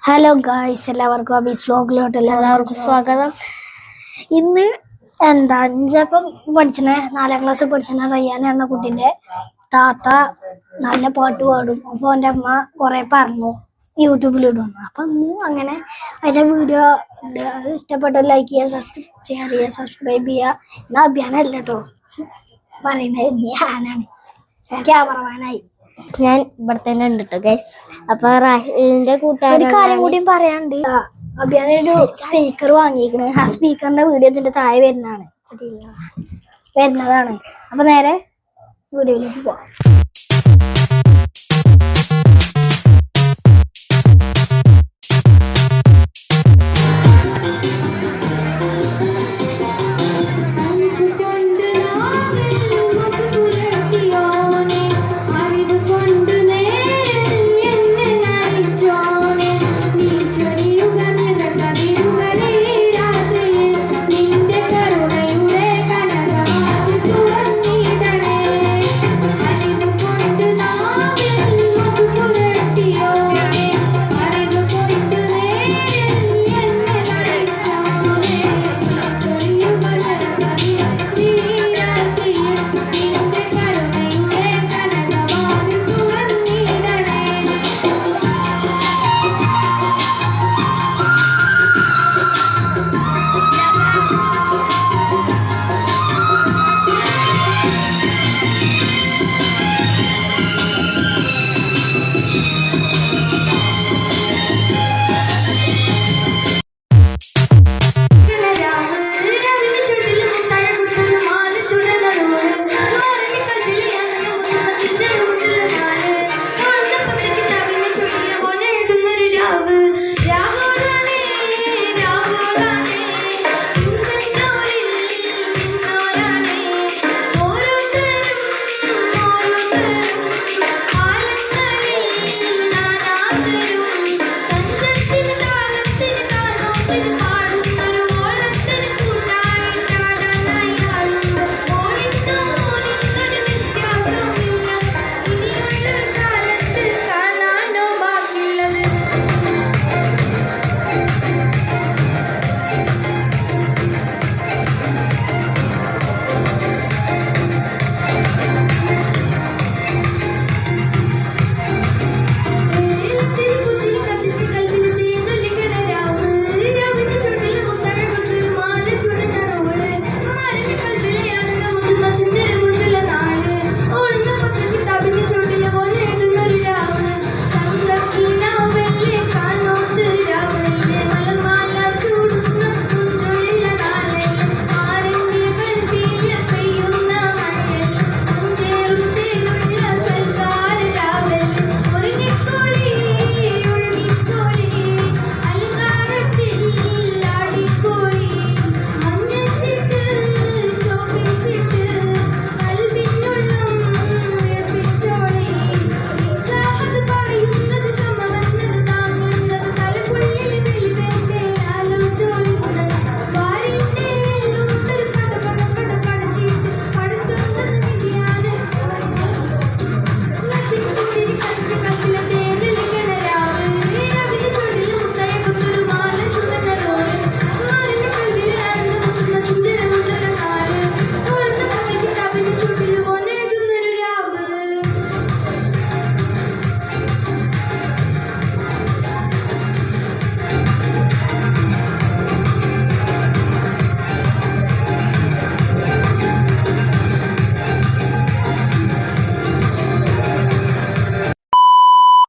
Hello guys, എല്ലാവർക്കും അബീസ് വ്ലോഗിലോട്ട് എല്ലാവർക്കും സ്വാഗതം. ഇന്ന് അഞ്ചപ്പം പഠിച്ചണ 4ാം ക്ലാസ് പഠിച്ചണ റയ്യാൻ എന്ന കുട്ടീൻ്റെ താത്ത നല്ല പാട്ട് പാടും. അപ്പോൾ എൻ്റെ അമ്മ കുറേ പറഞ്ഞു യൂട്യൂബിലിടുന്നു. അപ്പം അങ്ങനെ അതിൻ്റെ വീഡിയോ ഇഷ്ടപ്പെട്ട ലൈക്ക് ചെയ്യുക, ഷെയർ ചെയ്യുക, സബ്സ്ക്രൈബ് ചെയ്യുക. എന്നാൽ അഭിയാനല്ല കേട്ടോ പറയുന്നത്, ഞാനാണ് ക്യാമറമാനായി. ഞാൻ ഇവിടെ തന്നെ ഉണ്ട് കേട്ടോ ഗൈസ്. അപ്പൊ റാഹിലിന്റെ കൂട്ടുകാർ ഒരു കാര്യം കൂടിയും പറയാനുണ്ട്. അഭിയാനൊരു സ്പീക്കർ വാങ്ങിയിരിക്കണ്. ആ സ്പീക്കറിന്റെ വീഡിയോ ഇതിന്റെ താഴെ വരുന്നതാണ്. അപ്പൊ നേരെ വീഡിയോയിലേക്ക് പോവാം.